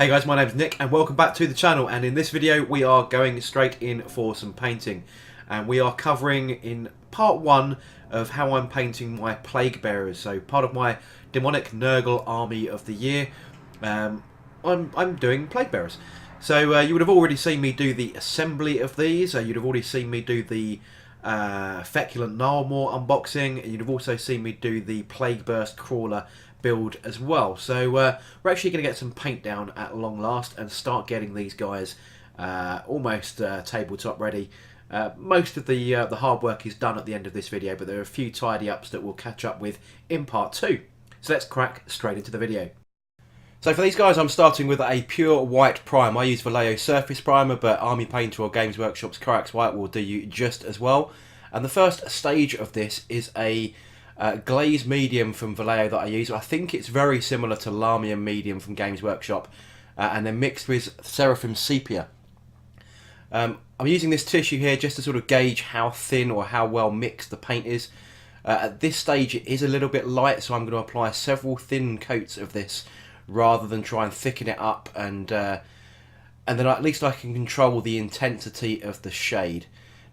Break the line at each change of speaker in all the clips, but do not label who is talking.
Hey guys, my name's Nick and welcome back to the channel, and in this video we are going straight in for some painting, and we are covering in part 1 of how I'm painting my Plaguebearers, so part of my demonic Nurgle army of the year. I'm doing Plaguebearers. So you would have already seen me do the assembly of these, you'd have already seen me do the Feculent Gnarlmaw unboxing, and you'd have also seen me do the Plague Burst Crawler build as well. So we're actually going to get some paint down at long last and start getting these guys almost tabletop ready. Most of the hard work is done at the end of this video, but there are a few tidy ups that we'll catch up with in part 2. So let's crack straight into the video. So for these guys, I'm starting with a pure white primer. I use Vallejo Surface Primer, but Army Painter or Games Workshop's Corax White will do you just as well. And the first stage of this is a glaze medium from Vallejo that I use. I think it's very similar to Lamium medium from Games Workshop, and then mixed with Seraphim sepia. I'm using this tissue here just to sort of gauge how thin or how well mixed the paint is. At this stage it is a little bit light, so I'm going to apply several thin coats of this rather than try and thicken it up, and then at least I can control the intensity of the shade.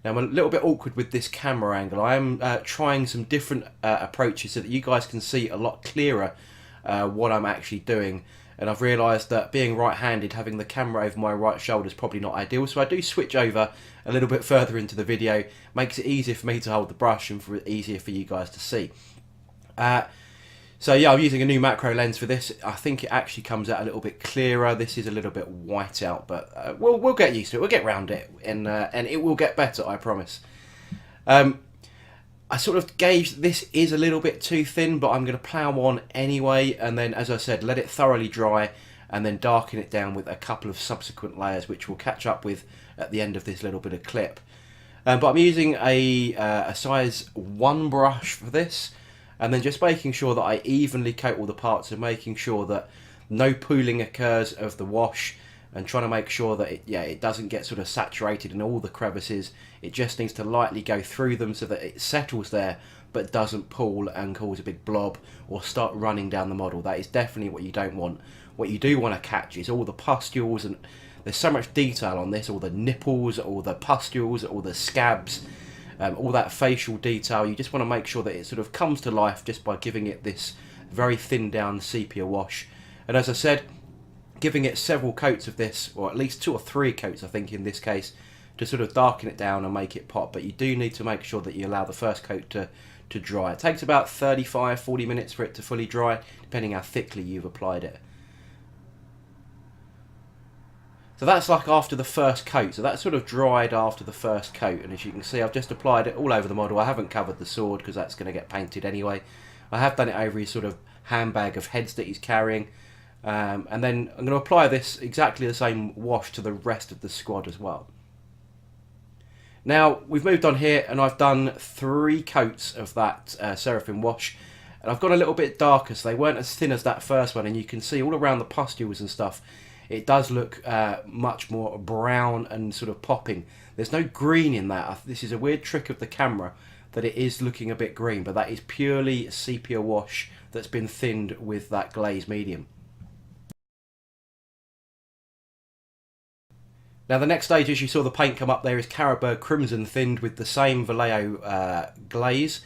Now I'm a little bit awkward with this camera angle. I am trying some different approaches so that you guys can see a lot clearer what I'm actually doing. And I've realised that being right-handed, having the camera over my right shoulder is probably not ideal. So I do switch over a little bit further into the video. Makes it easier for me to hold the brush and easier for you guys to see. So yeah, I'm using a new macro lens for this. I think it actually comes out a little bit clearer. This is a little bit white out, but we'll get used to it. We'll get round it, and it will get better, I promise. I sort of gauged this is a little bit too thin, but I'm going to plough on anyway, and then, as I said, let it thoroughly dry, and then darken it down with a couple of subsequent layers, which we'll catch up with at the end of this little bit of clip. But I'm using a size 1 brush for this. And then just making sure that I evenly coat all the parts and making sure that no pooling occurs of the wash, and trying to make sure that it doesn't get sort of saturated in all the crevices. It just needs to lightly go through them so that it settles there but doesn't pool and cause a big blob or start running down the model. That is definitely what you don't want. What you do want to catch is all the pustules, and there's so much detail on this, all the nipples, all the pustules, all the scabs. All that facial detail. You just want to make sure that it sort of comes to life just by giving it this very thin down sepia wash. And as I said, giving it several coats of this, or at least 2 or 3 coats I think in this case, to sort of darken it down and make it pop. But you do need to make sure that you allow the first coat to dry. It takes about 35-40 minutes for it to fully dry, depending how thickly you've applied it. So that's like after the first coat, so that sort of dried after the first coat, and as you can see I've just applied it all over the model. I haven't covered the sword because that's going to get painted anyway. I have done it over his sort of handbag of heads that he's carrying, and then I'm going to apply this exactly the same wash to the rest of the squad as well. Now we've moved on here, and I've done 3 coats of that Seraphim wash, and I've gone a little bit darker so they weren't as thin as that first one, and you can see all around the pustules and stuff it does look much more brown and sort of popping. There's no green in that. This is a weird trick of the camera that it is looking a bit green, but that is purely sepia wash that's been thinned with that glaze medium. Now the next stage, as you saw the paint come up there, is Carroburg Crimson thinned with the same Vallejo glaze.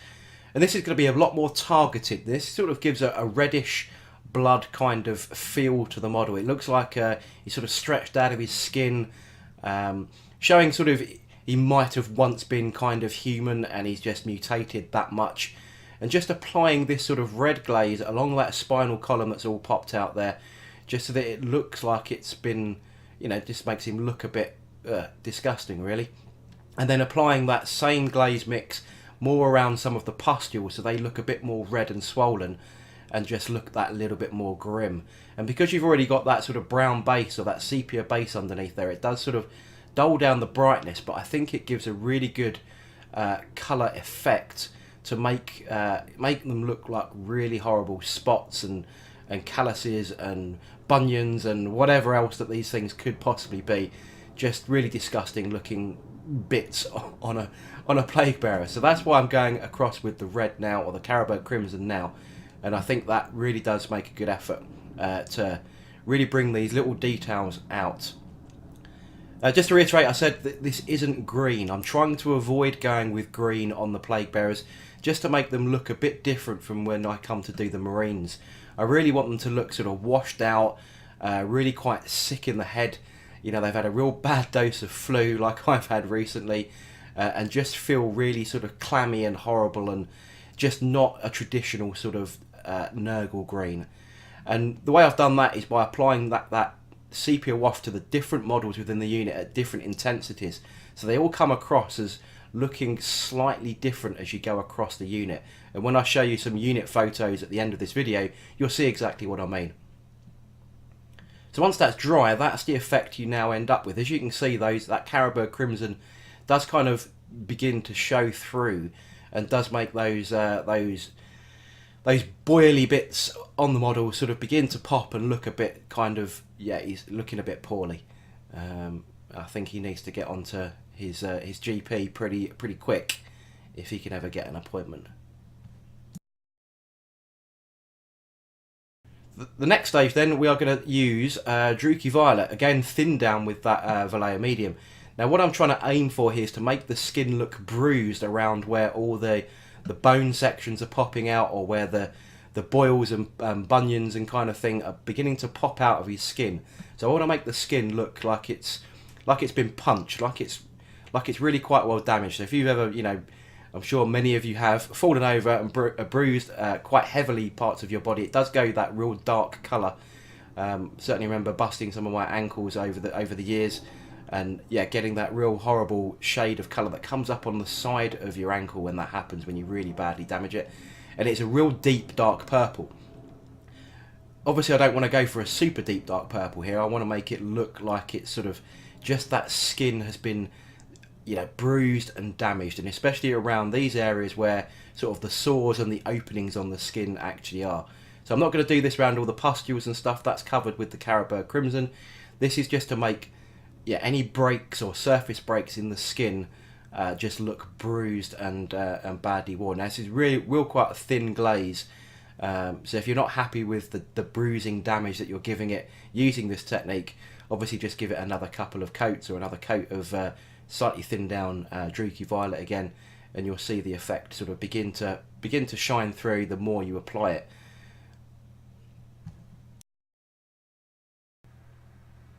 And this is going to be a lot more targeted. This sort of gives a reddish blood kind of feel to the model. It looks like he's sort of stretched out of his skin, showing sort of he might have once been kind of human and he's just mutated that much. And just applying this sort of red glaze along that spinal column that's all popped out there, just so that it looks like it's been, you know, just makes him look a bit disgusting really. And then applying that same glaze mix more around some of the pustules so they look a bit more red and swollen, and just look that little bit more grim. And because you've already got that sort of brown base or that sepia base underneath there, it does sort of dull down the brightness, but I think it gives a really good colour effect to make them look like really horrible spots and calluses and bunions and whatever else that these things could possibly be. Just really disgusting looking bits on a Plaguebearer. So that's why I'm going across with the red now, or the Carroburg Crimson now. And I think that really does make a good effort to really bring these little details out. Just to reiterate, I said that this isn't green. I'm trying to avoid going with green on the Plaguebearers, just to make them look a bit different from when I come to do the Marines. I really want them to look sort of washed out, really quite sick in the head. You know, they've had a real bad dose of flu like I've had recently, and just feel really sort of clammy and horrible, and just not a traditional sort of Nurgle green. And the way I've done that is by applying that sepia wash to the different models within the unit at different intensities, so they all come across as looking slightly different as you go across the unit. And when I show you some unit photos at the end of this video, you'll see exactly what I mean. So once that's dry, that's the effect you now end up with. As you can see, that Caribou Crimson does kind of begin to show through, and does make those boily bits on the model sort of begin to pop and look a bit kind of, yeah, he's looking a bit poorly. I think he needs to get onto his GP pretty quick if he can ever get an appointment. The next stage then, we are going to use Druchii Violet, again thinned down with that Vallejo Medium. Now what I'm trying to aim for here is to make the skin look bruised around where all the bone sections are popping out, or where the boils and bunions and kind of thing are beginning to pop out of his skin. So I want to make the skin look like it's been punched, like it's really quite well damaged. So if you've ever, you know, I'm sure many of you have fallen over and bruised quite heavily parts of your body, it does go that real dark colour. Certainly remember busting some of my ankles over the years, and yeah, getting that real horrible shade of colour that comes up on the side of your ankle when that happens, when you really badly damage it. And it's a real deep dark purple. Obviously I don't want to go for a super deep dark purple here. I want to make it look like it's sort of just that skin has been, you know, bruised and damaged, and especially around these areas where sort of the sores and the openings on the skin actually are. So I'm not going to do this around all the pustules and stuff, that's covered with the Caribou Crimson. This is just to make, yeah, any breaks or surface breaks in the skin just look bruised and badly worn. Now this is real quite a thin glaze, so if you're not happy with the bruising damage that you're giving it using this technique, obviously just give it another couple of coats, or another coat of slightly thinned down Druchii Violet again, and you'll see the effect sort of begin to shine through the more you apply it.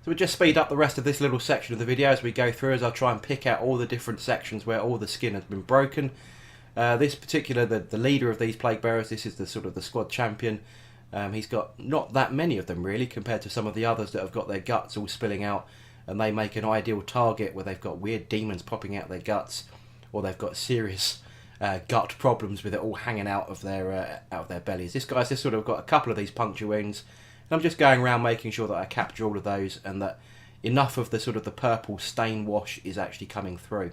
So we'll just speed up the rest of this little section of the video as we go through, as I'll try and pick out all the different sections where all the skin has been broken. This particular, the leader of these Plaguebearers, this is the sort of the squad champion. He's got not that many of them really, compared to some of the others that have got their guts all spilling out, and they make an ideal target where they've got weird demons popping out their guts, or they've got serious gut problems with it all hanging out of their bellies. This guy's just sort of got a couple of these puncture wounds, and I'm just going around making sure that I capture all of those, and that enough of the sort of the purple stain wash is actually coming through.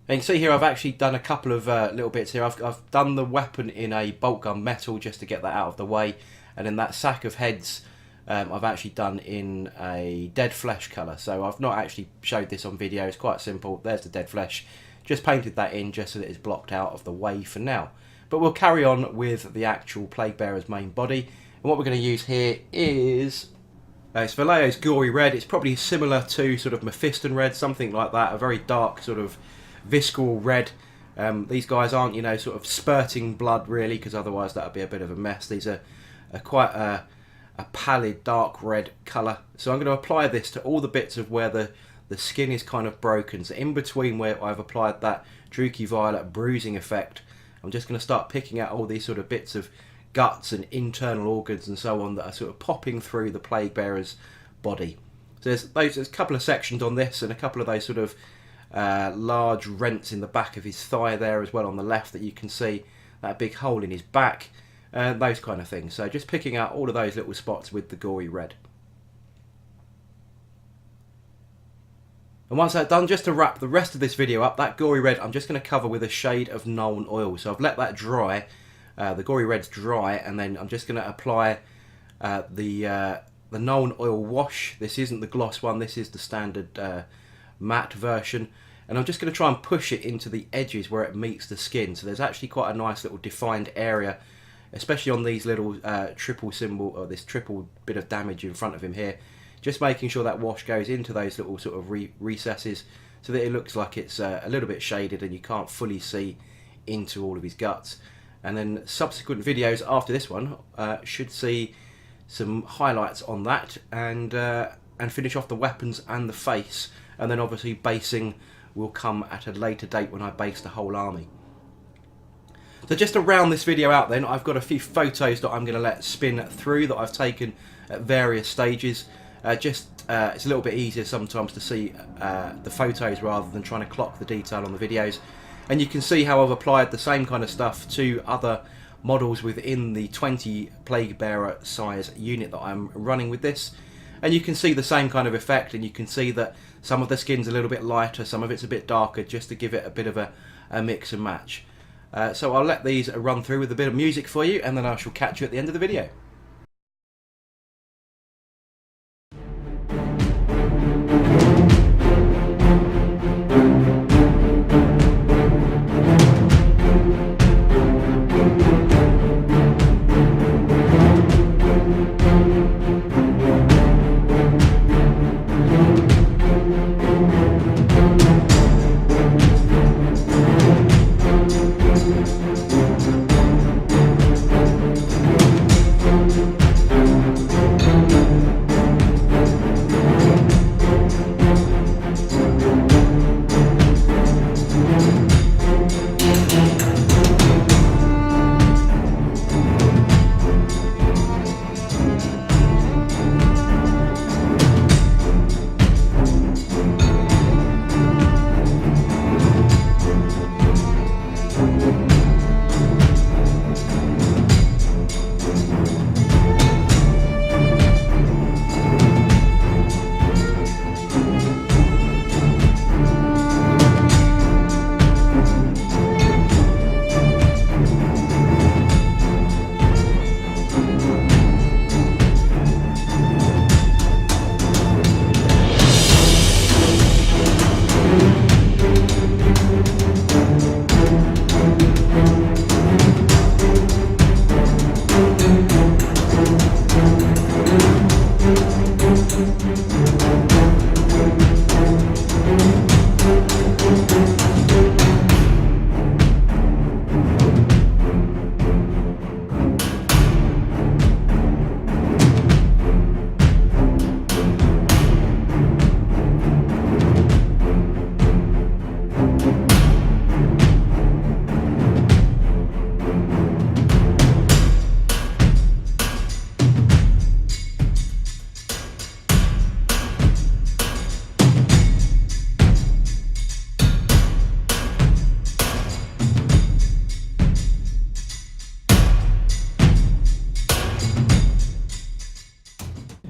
And you can see here I've actually done a couple of little bits here. I've done the weapon in a bolt gun metal just to get that out of the way, and then that sack of heads I've actually done in a dead flesh colour. So I've not actually showed this on video, it's quite simple. There's the dead flesh, just painted that in just so that it's blocked out of the way for now. But we'll carry on with the actual Plaguebearer's main body, and what we're going to use here is it's Vallejo's Gory Red. It's probably similar to sort of Mephiston Red, something like that, a very dark sort of visceral red. These guys aren't, you know, sort of spurting blood really, because otherwise that would be a bit of a mess. These are quite a pallid dark red colour. So I'm going to apply this to all the bits of where the skin is kind of broken. So in between where I've applied that Druchii Violet bruising effect, I'm just going to start picking out all these sort of bits of guts and internal organs and so on that are sort of popping through the Plaguebearer's body. So there's a couple of sections on this, and a couple of those sort of large rents in the back of his thigh there as well on the left that you can see, that big hole in his back, those kind of things. So just picking out all of those little spots with the Gory Red. And once that's done, just to wrap the rest of this video up, that Gory Red I'm just going to cover with a shade of Nuln Oil. So I've let that dry, the Gory Red's dry, and then I'm just going to apply the Nuln Oil wash. This isn't the gloss one, this is the standard matte version, and I'm just going to try and push it into the edges where it meets the skin. So there's actually quite a nice little defined area especially on these little triple symbol, or this triple bit of damage in front of him here. Just making sure that wash goes into those little sort of recesses, so that it looks like it's a little bit shaded and you can't fully see into all of his guts. And then subsequent videos after this one should see some highlights on that, and finish off the weapons and the face. And then obviously basing will come at a later date when I base the whole army. So just to round this video out then, I've got a few photos that I'm going to let spin through that I've taken at various stages. It's a little bit easier sometimes to see the photos rather than trying to clock the detail on the videos. And you can see how I've applied the same kind of stuff to other models within the 20 Plaguebearer size unit that I'm running with this. And you can see the same kind of effect, and you can see that some of the skin's a little bit lighter, some of it's a bit darker, just to give it a bit of a mix and match. So I'll let these run through with a bit of music for you, and then I shall catch you at the end of the video.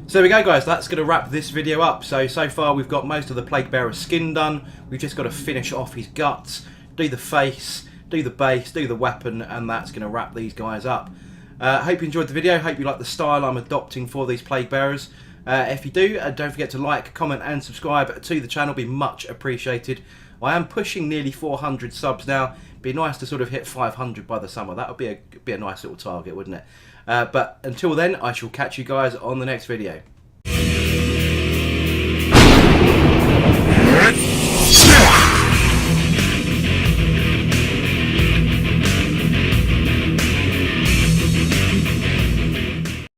So there we go guys, that's going to wrap this video up. So far we've got most of the Plaguebearer skin done. We've just got to finish off his guts, do the face, do the base, do the weapon, and that's going to wrap these guys up. Hope you enjoyed the video, hope you like the style I'm adopting for these Plaguebearers. If you do, don't forget to like, comment and subscribe to the channel, be much appreciated. I am pushing nearly 400 subs now. Be nice to sort of hit 500 by the summer. That would be a nice little target, wouldn't it? But until then, I shall catch you guys on the next video.